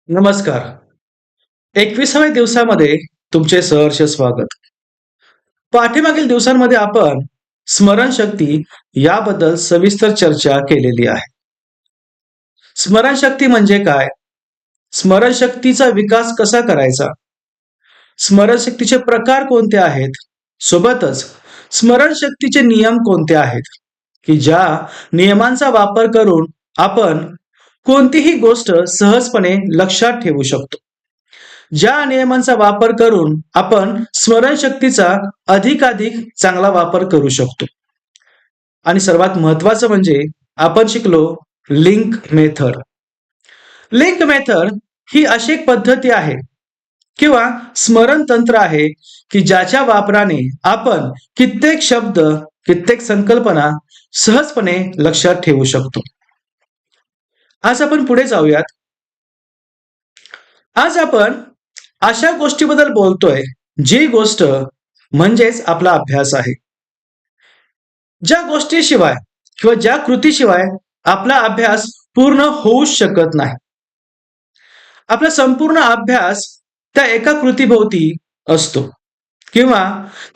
नमस्कार. 21व्या दिवसामध्ये तुमचे सहर्ष स्वागत. पाठीमागील दिवसांमध्ये आपण स्मरणशक्ती याबद्दल सविस्तर चर्चा केलेली आहे. स्मरणशक्ती म्हणजे काय? स्मरणशक्तीचा विकास कसा करायचा? स्मरणशक्तीचे प्रकार कोणते आहेत? सोबतच स्मरणशक्तीचे नियम कोणते आहेत? की ज्या नियमांचा वापर करून आपण कोणतीही गोष्ट सहजपणे लक्षात ठेवू शकतो. ज्या नियमांचा वापर करून आपण स्मरणशक्तीचा अधिकाधिक चांगला वापर करू शकतो. आणि सर्वात महत्वाचं म्हणजे आपण शिकलो लिंक मेथड. लिंक मेथड ही अशी एक पद्धती आहे किंवा स्मरण तंत्र आहे की ज्याच्या वापराने आपण कित्येक शब्द, कित्येक संकल्पना सहजपणे लक्षात ठेवू शकतो. आज आपण पुढे जाऊयात. आज आपण अशा गोष्टीबद्दल बोलतोय जी गोष्ट म्हणजेच आपला अभ्यास आहे. ज्या गोष्टीशिवाय किंवा ज्या कृतीशिवाय आपला अभ्यास पूर्ण होऊच शकत नाही. आपला संपूर्ण अभ्यास त्या एका कृतीभोवती असतो किंवा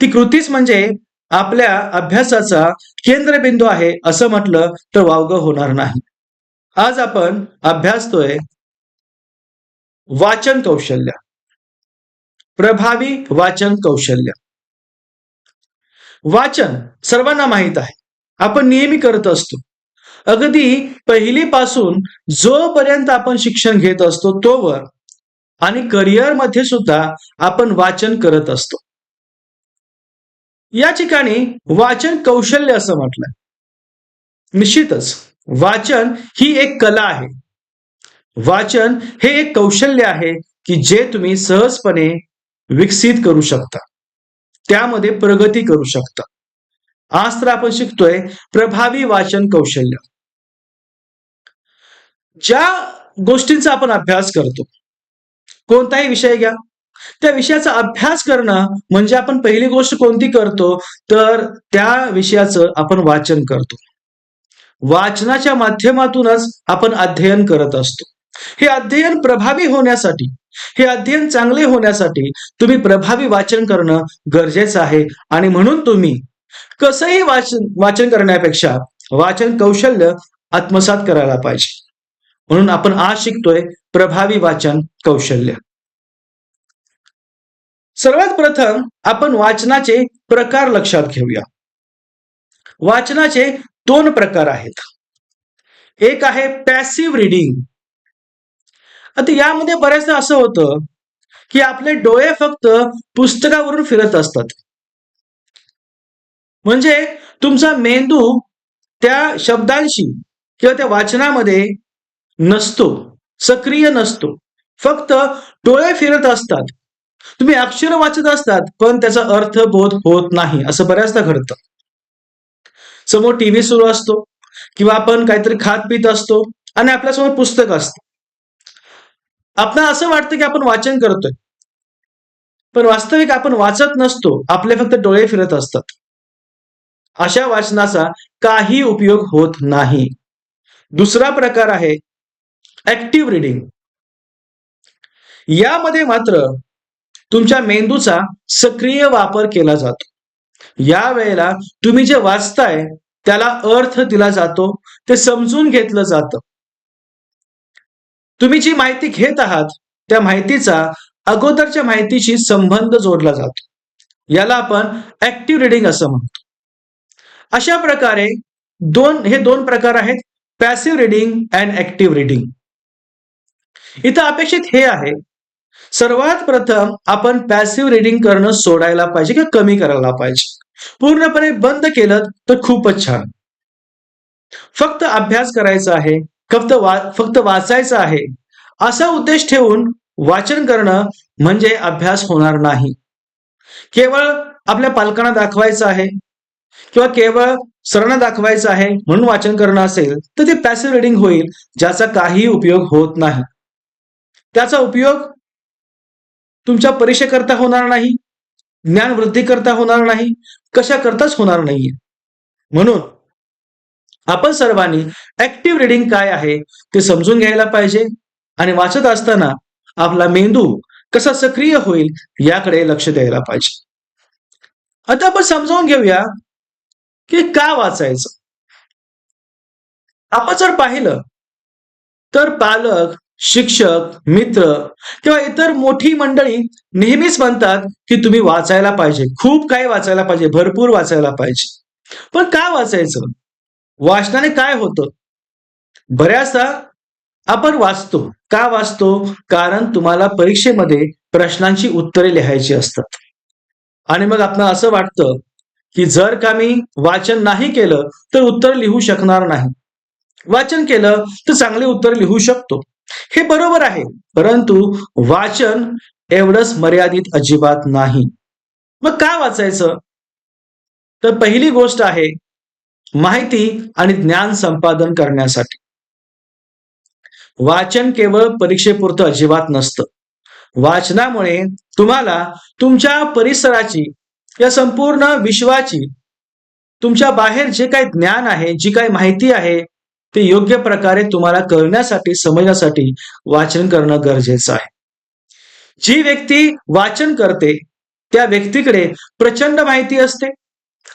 ती कृतीच म्हणजे आपल्या अभ्यासाचा केंद्रबिंदू आहे असं म्हटलं तर वावगं होणार नाही. आज आपण अभ्यासतोय वाचन कौशल्य, प्रभावी वाचन कौशल्य. वाचन सर्वांना माहित आहे, आपण नेहमी करत असतो. अगदी पहिलीपासून जोपर्यंत आपण शिक्षण घेत असतो तोवर आणि करिअर मध्ये सुद्धा आपण वाचन करत असतो. या ठिकाणी वाचन कौशल्य असं म्हटलंय. निश्चितच वाचन ही एक कला आहे. वाचन हे एक कौशल्य आहे की जे तुम्ही सहजपणे विकसित करू शकता, त्यामध्ये प्रगती करू शकता. आज तर आपण शिकतोय प्रभावी वाचन कौशल्य. ज्या गोष्टींचा आपण अभ्यास करतो, कोणताही विषय घ्या, त्या विषयाचा अभ्यास करणं म्हणजे आपण पहिली गोष्ट कोणती करतो तर त्या विषयाचं आपण वाचन करतो. वाचनाच्या माध्यमातूनच आपण अध्ययन करत असतो. हे अध्ययन प्रभावी होण्यासाठी, हे अध्ययन चांगले होण्यासाठी तुम्ही प्रभावी वाचन करणं गरजेचं आहे. आणि म्हणून तुम्ही कसंही वाचन करण्यापेक्षा वाचन कौशल्य आत्मसात करायला पाहिजे. म्हणून आपण आज शिकतोय प्रभावी वाचन कौशल्य. सर्वात प्रथम आपण वाचनाचे प्रकार लक्षात घेऊया. वाचनाचे दोन प्रकार आहेत. एक आहे पॅसिव्ह रीडिंग. आता यामध्ये बऱ्याचदा असं होतं की आपले डोळे फक्त पुस्तकावरून फिरत असतात. म्हणजे तुमचा मेंदू त्या शब्दांशी किंवा त्या वाचनामध्ये नसतो, सक्रिय नसतो. फक्त डोळे फिरत असतात. तुम्ही अक्षर वाचत असतात पण त्याचा अर्थ बोध होत नाही. असं बऱ्याचदा घडतं. समोर टीव्ही सुरू असतो किंवा आपण काहीतरी खात पित असतो आणि आपल्यासमोर पुस्तक असतं. आपल्याला असं वाटतं की आपण वाचन करतोय, पण वास्तविक आपण वाचत नसतो. आपले फक्त डोळे फिरत असतात. अशा वाचनाचा काही उपयोग होत नाही. दुसरा प्रकार आहे ऍक्टिव्ह रीडिंग. यामध्ये मात्र तुमच्या मेंदूचा सक्रिय वापर केला जातो. या वेळेला तुम्ही जे वाचताय त्याला अर्थ दिला जातो, ते समजून घेतलं जातं. तुम्ही जी माहिती घेत आहात त्या माहितीचा अगोदरच्या माहितीशी संबंध जोडला जातो. याला आपण ऍक्टिव्ह रीडिंग असं म्हणतो. अशा प्रकारे हे दोन प्रकार आहेत, passive reading and active reading. इथं अपेक्षित हे आहे, सर्वात प्रथम आपण पॅसिव्ह रीडिंग करणं सोडायला पाहिजे किंवा कमी करायला पाहिजे. पूर्णपणे बंद केलं तर खूपच छान. फक्त अभ्यास करायचा आहे, फक्त वाचायचं आहे असा उद्देश ठेवून वाचन करणं म्हणजे अभ्यास होणार नाही. केवळ आपल्या पालकांना दाखवायचं आहे किंवा केवळ सरांना दाखवायचं आहे म्हणून वाचन करणं असेल तर ते पॅसिव्ह रीडिंग होईल, ज्याचा काही उपयोग होत नाही. त्याचा उपयोग तुमच्या परीक्षेकरता होणार नाही, ज्ञान वृद्धी करता होणार नाही, कशा करताच होणार नाहीये. म्हणून आपण सर्वांनी ऍक्टिव्ह रीडिंग काय आहे ते समजून घ्यायला पाहिजे आणि वाचत असताना आपला मेंदू कसा सक्रिय होईल याकडे लक्ष द्यायला पाहिजे. आता आपण समजावून घेऊया की का वाचायचं. आपण जर पाहिलं तर पालक, शिक्षक, मित्र किंवा इतर मोठी मंडळी नेहमीच म्हणतात की तुम्ही वाचायला पाहिजे, खूप काही वाचायला पाहिजे, भरपूर वाचायला पाहिजे. पण का वाचायचं? वाचनाने काय होतं? बऱ्याचदा आपण वाचतो. का वाचतो? कारण तुम्हाला परीक्षेमध्ये प्रश्नांची उत्तरे लिहायची असतात. आणि मग आपल्याला असं वाटतं, की जर का मी वाचन नाही केलं, तर उत्तर लिहू शकणार नाही. वाचन केलं तर चांगले उत्तर लिहू शकतो. हे बरोबर आहे. परंतु वाचन एवढंच मर्यादित अजिबात नाही. मग का वाचायचं? तर पहिली गोष्ट आहे माहिती आणि ज्ञान संपादन करण्यासाठी. वाचन केवळ परीक्षेपुरतं अजिबात नसतं. वाचनामुळे तुम्हाला तुमच्या परिसराची, या संपूर्ण विश्वाची, तुमच्या बाहेर जे काही ज्ञान आहे, जी काही माहिती आहे, ते योग्य प्रकारे तुम्हाला कळण्यासाठी, समजण्यासाठी वाचन करणं गरजेचं आहे. जी व्यक्ती वाचन करते त्या व्यक्तीकडे प्रचंड माहिती असते.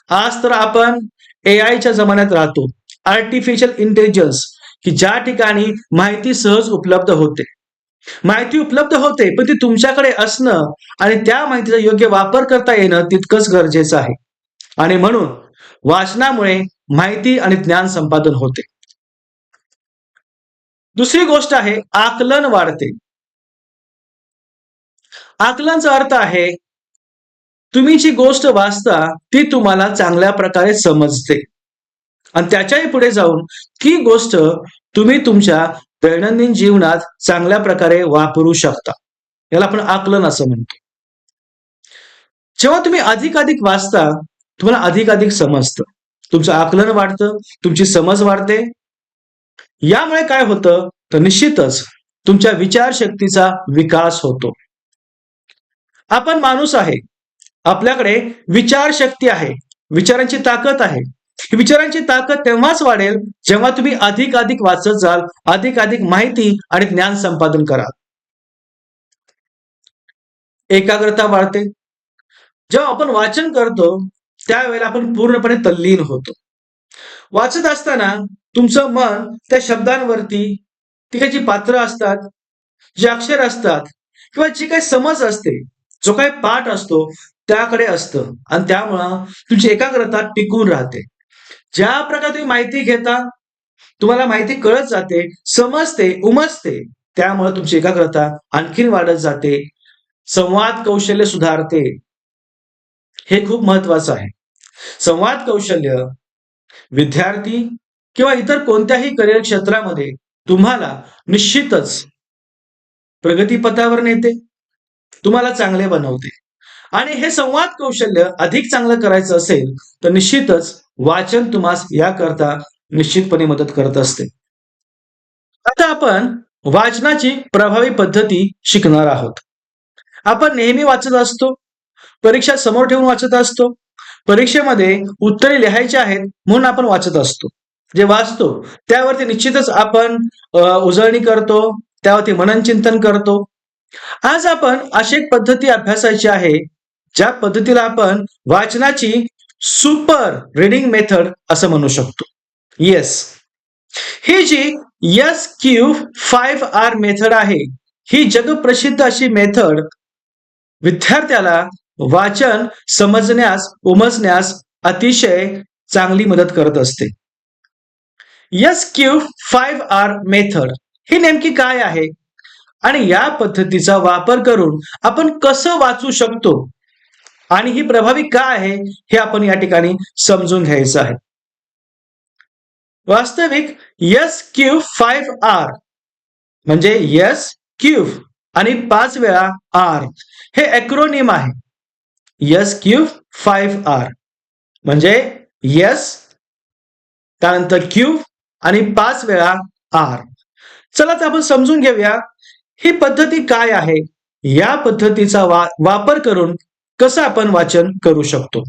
आज तर आपण एआयच्या जमान्यात राहतो. आर्टिफिशियल इंटेलिजन्स, की ज्या ठिकाणी माहिती सहज उपलब्ध होते. माहिती उपलब्ध होते, पण ती तुमच्याकडे असणं आणि त्या माहितीचा योग्य वापर करता येणं तितकंच गरजेचं आहे. आणि म्हणून वाचनामुळे माहिती आणि ज्ञान संपादन होते. दुसरी गोष्ट आहे आकलन वाढते. आकलनचा अर्थ आहे तुम्ही जी गोष्ट वाचता ती तुम्हाला चांगल्या प्रकारे समजते आणि त्याच्याही पुढे जाऊन ती गोष्ट तुम्ही तुमच्या दैनंदिन जीवनात चांगल्या प्रकारे वापरू शकता. याला आपण आकलन असं म्हणतो. जेव्हा तुम्ही अधिकाधिक वाचता, तुम्हाला अधिकाधिक समजतं. तुमचं आकलन वाढतं, तुमची समज वाढते. यामुळे काय होतं? तर निश्चितच तुमच्या विचारशक्तीचा विकास होतो. आपण माणूस आहे. आपल्याकडे विचारशक्ती आहे, विचारांची ताकद आहे. ही विचारांची ताकद तेव्हाच वाढेल जेव्हा तुम्ही अधिकाधिक वाचत जाल, अधिकाधिक माहिती आणि ज्ञान संपादन कराल. एकाग्रता वाढते. जेव्हा आपण वाचन करतो त्यावेळेला आपण पूर्णपणे तल्लीन होतो. वाचत असताना तुमचं मन त्या शब्दांवरती, ती काही जी पात्र असतात, जे अक्षर असतात किंवा जी काही समज असते, जो काही पाठ असतो त्याकडे असतं आणि त्यामुळं तुमची एकाग्रता टिकून राहते. ज्या प्रकारे तुम्ही माहिती घेता, तुम्हाला माहिती कळत जाते, समजते, उमजते. त्यामुळे तुमची एकाग्रता आणखीन वाढत जाते. संवाद कौशल्य सुधारते. हे खूप महत्वाचं आहे. संवाद कौशल्य विद्यार्थी किंवा इतर कोणत्याही करिअर क्षेत्रामध्ये तुम्हाला निश्चितच प्रगतीपथावर नेते, तुम्हाला चांगले बनवते. आणि हे संवाद कौशल्य अधिक चांगलं करायचं असेल तर निश्चितच वाचन तुम्हास याकरता निश्चितपणे मदत करत असते. आता आपण वाचनाची प्रभावी पद्धती शिकणार आहोत. आपण नेहमी वाचत असतो, परीक्षा समोर ठेवून वाचत असतो, परीक्षेमध्ये उत्तरे लिहायची आहेत म्हणून आपण वाचत असतो. जे वाचतो त्यावरती निश्चितच आपण उजळणी करतो, त्यावरती मनन चिंतन करतो. आज आपण अशी एक पद्धती अभ्यासायची आहे ज्या पद्धतीला आपण वाचनाची सुपर रीडिंग मेथड असं म्हणू शकतो. येस, ही जी SQ5R मेथड आहे, ही जगप्रसिद्ध अशी मेथड विद्यार्थ्याला वाचन समजण्यास, उमजण्यास अतिशय चांगली मदत करत असते. SQ5R मेथड ही नेमकी काय आहे आणि या पद्धतीचा वापर करून आपण कसं वाचू शकतो आणि ही प्रभावी का आहे हे आपण या ठिकाणी समजून घ्यायचं आहे. वास्तविक SQ5R म्हणजे SQ आणि 5 वेळा R हे ॲक्रोनिम आहे. SQ5R म्हणजे S, त्यानंतर Q आणि 5 वेळा R. चला तर आपण समजून घेऊया ही पद्धती काय आहे, या पद्धतीचा वापर करून कसं आपण वाचन करू शकतो.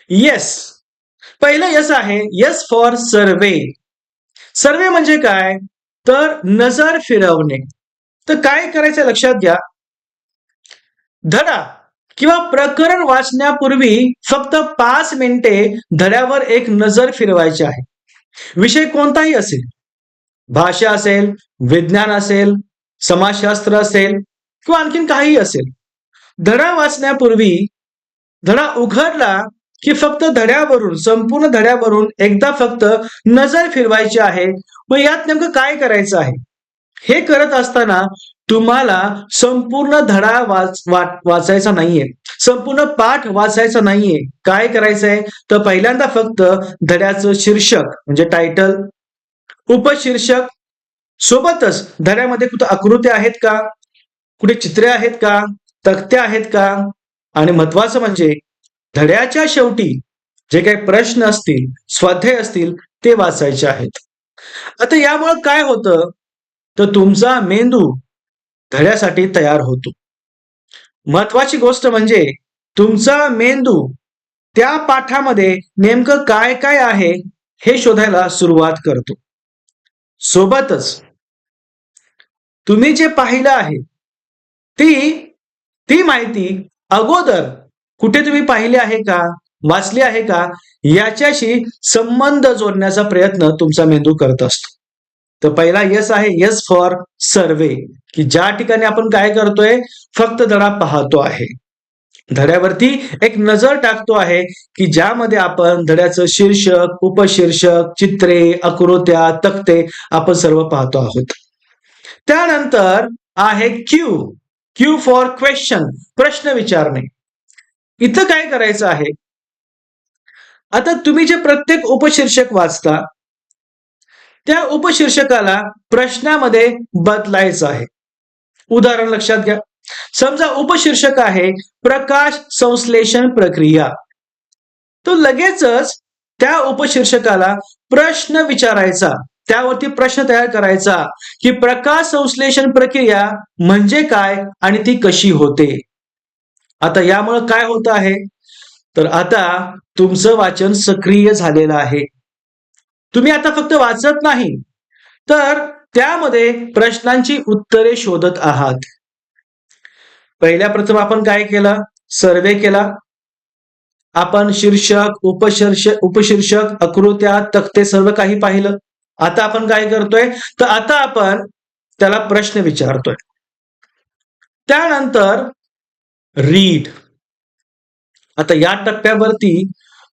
येस, पहिलं यस आहे, यस फॉर सर्वे. सर्वे म्हणजे काय? तर नजर फिरवणे. तर काय करायचं लक्षात घ्या, धडा किंवा प्रकरण वाचण्यापूर्वी फक्त 5 मिनिटे धड्यावर एक नजर फिरवायची आहे. विषय कोणताही असेल, भाषा असेल, विज्ञान असेल, समाजशास्त्र असेल किंवा आणखीन काही असेल. धडा वाचण्यापूर्वी धडा उघडला की फक्त धड्यावरून, संपूर्ण धड्यावरून एकदा फक्त नजर फिरवायची आहे. मग यात नेमकं काय करायचं आहे, हे करत असताना तुम्हाला संपूर्ण धडा वाचायचा नाहीये, संपूर्ण पाठ वाचायचा नाहीये. काय करायचंय, तर पहिल्यांदा फक्त धड्याचं शीर्षक म्हणजे टायटल, उपशीर्षक, सोबतच धड्यामध्ये कुठे आकृत्या आहेत का, कुठे चित्रे आहेत का, तक्त्या आहेत का, आणि महत्वाचं म्हणजे धड्याच्या शेवटी जे काही प्रश्न असतील, स्वाध्याय असतील, ते वाचायचे आहेत. आता यामुळे काय होतं, तर तुमचा मेंदू धड्यासाठी तयार होतो. महत्वाची गोष्ट म्हणजे तुमचा मेंदू त्या पाठामध्ये नेमकं काय काय आहे हे शोधायला सुरुवात करतो. सोबतच तुम्ही जे पाहिलं आहे ती माहिती अगोदर कुठे तुम्ही पाहिली आहे का, वाचली आहे का, याच्याशी संबंध जोडण्याचा प्रयत्न तुमचा मेंदू करत असतो. तर पहिला यस आहे, यस फॉर सर्वे, की ज्या ठिकाणी आपण काय करतोय, फक्त धडा पाहतो आहे, धड्यावरती एक नजर टाकतो आहे, की ज्यामध्ये आपण धड्याचं शीर्षक, उपशीर्षक, चित्रे, आकृत्या, तक्ते आपण सर्व पाहतो आहोत. त्यानंतर आहे क्यू, क्यू फॉर क्वेश्चन, प्रश्न विचारणे. इथं काय करायचं आहे, आता तुम्ही जे प्रत्येक उपशीर्षक वाचता त्या उपशीर्षकाला प्रश्नामध्ये बदलायचं आहे. उदाहरण लक्षात घ्या, समजा उपशीर्षक आहे प्रकाश संश्लेषण प्रक्रिया, तो लगेचच त्या उपशीर्षकाला प्रश्न विचारायचा, त्यावरती प्रश्न तयार करायचा की प्रकाश संश्लेषण प्रक्रिया म्हणजे काय आणि ती कशी होते. आता यामुळे काय होत आहे, तर आता तुमचं वाचन सक्रिय झालेलं आहे. तुम्ही आता फक्त वाचत नाही, तर त्यामध्ये प्रश्नांची उत्तरे शोधत आहात. पहिल्या प्रथम आपण काय केलं, सर्वे केला. आपण शीर्षक, उपशीर्षक, आकृत्या, तक्ते सर्व काही पाहिलं. आता आपण काय करतोय, तर आता आपण त्याला प्रश्न विचारतोय. त्यानंतर रीड. आता या टप्प्यावरती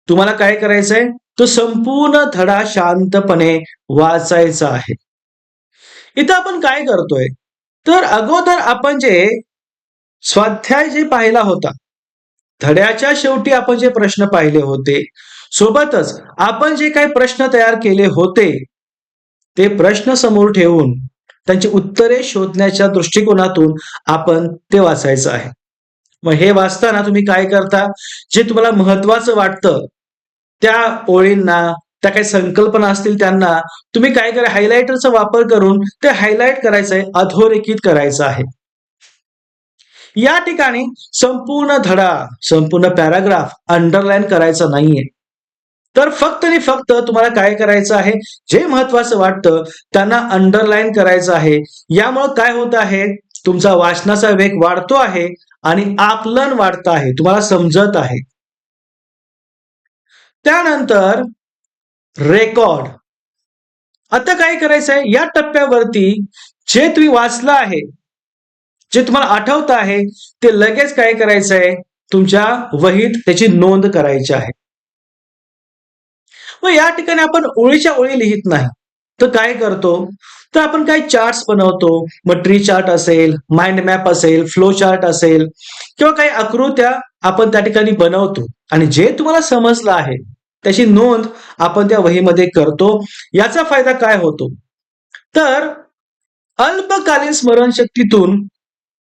तुम्हाला काय करायचंय, तो संपूर्ण धडा शांतपणे वाचायचा आहे. इथं आपण काय करतोय, तर अगोदर आपण जे स्वाध्याय जे पाहिला होता, धड्याच्या शेवटी आपण जे प्रश्न पाहिले होते, सोबतच आपण जे काही प्रश्न तयार केले होते, ते प्रश्न समोर ठेवून त्यांची उत्तरे शोधण्याच्या दृष्टिकोनातून आपण ते वाचायचं आहे. मग हे वाचताना तुम्ही काय करता, जे तुम्हाला महत्वाचं वाटतं त्या ओळींना, त्या काही संकल्पना असतील त्यांना तुम्ही काय करा, हायलायटरचा वापर करून ते हायलाइट करायचंय, अधोरेखित करायचं आहे. या ठिकाणी संपूर्ण धडा, संपूर्ण पॅराग्राफ अंडरलाईन करायचा नाहीये, तर फक्त आणि फक्त तुम्हाला काय करायचं आहे, जे महत्वाचं वाटतं त्यांना अंडरलाईन करायचं आहे. यामुळे काय होत आहे, तुमचा वाचनाचा वेग वाढतो आहे आणि आकलन वाढत आहे, तुम्हाला समजत आहे. त्यानंतर रेकॉर्ड. आता काय करायचंय, या टप्प्यावरती जे तुम्ही वाचलं आहे, जे तुम्हाला आठवत आहे, ते लगेच काय करायचंय, तुमच्या वहीत त्याची नोंद करायची आहे. मग या ठिकाणी आपण ओळीच्या ओळी लिहित नाही, तर काय करतो, तर आपण काही चार्ट्स बनवतो. मग ट्री चार्ट असेल, माइंड मॅप असेल, फ्लो चार्ट असेल, किंवा काही आकृत्या आपण त्या ठिकाणी बनवतो आणि जे तुम्हाला समजलं आहे त्याची नोंद आपण त्या वहीमध्ये करतो. याचा फायदा काय होतो, तर अल्पकालीन स्मरणशक्तीतून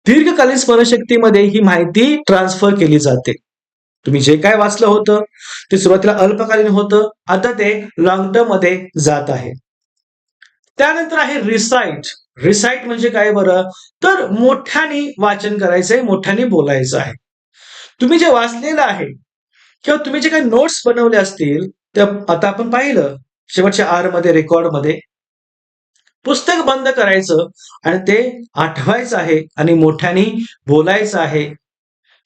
दीर्घकालीन स्मरणशक्तीमध्ये ही माहिती ट्रान्सफर केली जाते. तुम्ही जे काय वाचलं होतं ते सुरुवातीला अल्पकालीन होतं, आता ते लॉंग टर्म मध्ये जात आहे. त्यानंतर आहे रिसाइट. रिसाइट म्हणजे काय बरं, तर मोठ्याने वाचन करायचंय, मोठ्याने बोलायचं आहे. तुम्ही जे वाचलेलं आहे किंवा तुम्ही जे काही नोट्स बनवले असतील, ते आता आपण पाहिलं शेवटच्या आर मध्ये, रेकॉर्ड मध्ये, पुस्तक बंद करायचं आणि ते आठवायचं आहे आणि मोठ्याने बोलायचं आहे.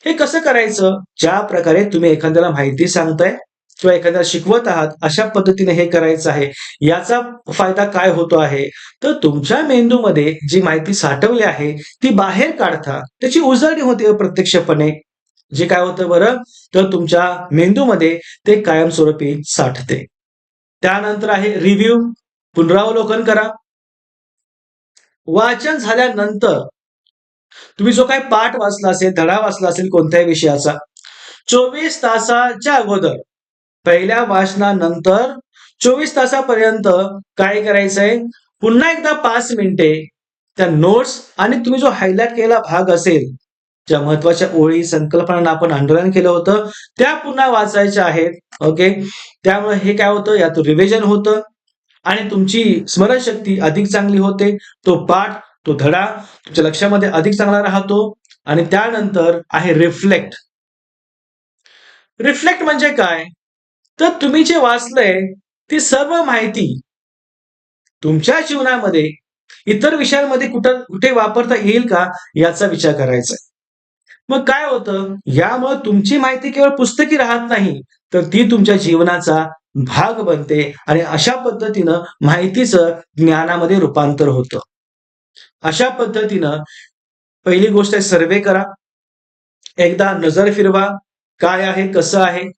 हे कसं करायचं? ज्या प्रकारे तुम्ही एखाद्याला माहिती सांगताय किंवा एखाद्याला शिकवत आहात, अशा पद्धतीने हे करायचं आहे. याचा फायदा काय होतो आहे? तर तुमच्या मेंदूमध्ये जी माहिती साठवली आहे, ती बाहेर काढता. त्याची उजळणी होते अप्रत्यक्षपणे. जे काय होतं बरं? तर तुमच्या मेंदूमध्ये ते कायमस्वरूपी साठते. त्यानंतर आहे रिव्ह्यू, पुनरावलोकन करा. वाचन झाल्यानंतर तुम्ही जो काही पाठ वाचला असेल, धडा वाचला असेल कोणत्याही विषयाचा, 24 तासाच्या अगोदर, पहिल्या वाचनानंतर 24 तासापर्यंत काय करायचंय? पुन्हा एकदा 5 मिनिटे त्या नोट्स आणि तुम्ही जो हायलाइट केलेला भाग असेल, ज्या महत्वाच्या ओळी, संकल्पनांना आपण अंडरलाईन केलं होतं, त्या पुन्हा वाचायच्या आहेत. ओके. त्यामुळे हे काय होतं? यातून रिव्हिजन होतं आणि तुमची स्मरणशक्ती अधिक चांगली होते. तो पाठ, तो धडा तुमच्या लक्षामध्ये अधिक चांगला राहतो. आणि त्यानंतर आहे रिफ्लेक्ट. रिफ्लेक्ट म्हणजे काय? तर तुम्ही जे वाचलंय ती सर्व माहिती तुमच्या जीवनामध्ये इतर विषयांमध्ये कुठे वापरता येईल का, याचा विचार करायचा आहे. मग काय होतं? यामुळे तुमची माहिती केवळ पुस्तकी राहत नाही, तर ती तुमच्या जीवनाचा भाग बनते आणि अशा पद्धतीनं माहितीचं ज्ञानामध्ये रूपांतर होतं. अशा पद्धतीनं पहिली गोष्ट आहे, सर्वे करा. एकदा नजर फिरवा, काय आहे, कसं आहे,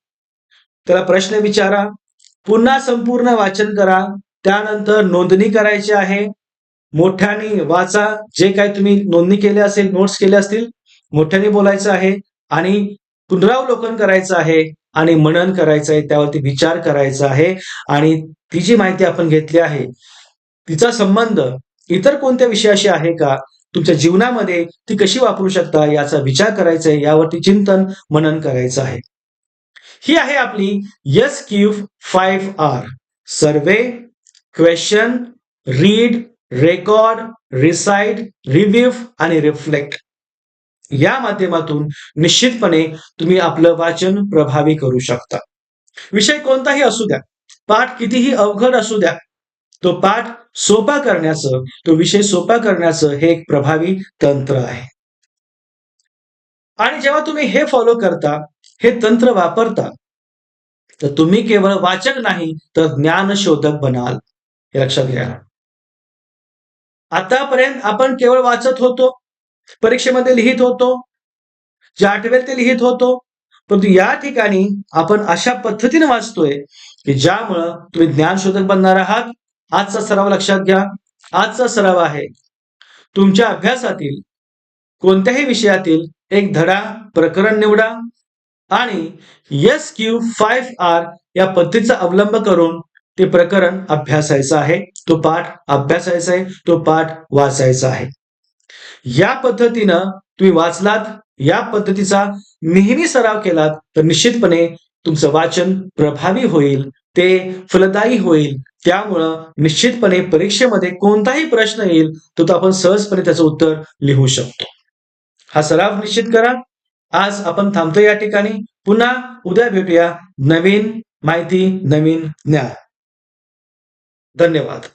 त्याला प्रश्न विचारा. पुन्हा संपूर्ण वाचन करा. त्यानंतर नोंदणी करायची आहे. मोठ्याने वाचा. जे काही तुम्ही नोंदणी केली असेल, नोट्स केले असतील, मोठ्याने बोलायचं आहे आणि पुनरावलोकन करायचं आहे आणि मनन करायचं आहे. त्यावरती विचार करायचा आहे आणि ती जी माहिती आपण घेतली आहे, तिचा संबंध इतर कोणत्या विषयाशी आहे का? तुमच्या जीवनामध्ये ती कशी वापरू शकता, याचा विचार करायचा आहे. यावरती चिंतन, मनन करायचं आहे. ही आहे आपली SQ5R. Survey, question, read, record, recite, review आणि रिफ्लेक्ट. या माध्यमातून निश्चितपणे तुम्ही आपलं वाचन प्रभावी करू शकता. विषय कोणताही असू द्या, पाठ कितीही अवघड असू द्या, तो पाठ सोपा करण्याचं, तो विषय सोपा करण्याचं हे एक प्रभावी तंत्र आहे. आणि जेव्हा तुम्ही हे फॉलो करता, हे तंत्र वापरता, तर तुम्ही केवळ वाचक नाही, तर ज्ञानशोधक बनाल. हे लक्षात घ्या. आतापर्यंत आपण केवळ वाचत होतो, परीक्षेमध्ये लिहित होतो, जे आठवेल ते लिहित होतो. परंतु या ठिकाणी आपण अशा पद्धतीने वाचतोय की ज्यामुळं तुम्ही ज्ञानशोधक बनणार आहात. आजचा सराव लक्षात घ्या. आजचा सराव आहे तुमच्या अभ्यासातील कोणत्याही विषयातील एक धडा, प्रकरण निवडा आणि SQ5R या पद्धतीचा अवलंब करून ते प्रकरण अभ्यासायचं आहे, तो पाठ अभ्यासायचा आहे, तो पाठ वाचायचा आहे. या पद्धतीनं तुम्ही वाचलात, या पद्धतीचा नेहमी सराव केलात, तर निश्चितपणे तुमचं वाचन प्रभावी होईल, ते फलदायी होईल. त्यामुळं निश्चितपणे परीक्षेमध्ये कोणताही प्रश्न येईल, तो आपण सहजपणे त्याचं उत्तर लिहू शकतो. हा सराव निश्चित करा. आज आपण थांबतो या ठिकाणी. पुन्हा उद्या भेटूया. नवीन माहिती, नवीन ज्ञान. धन्यवाद.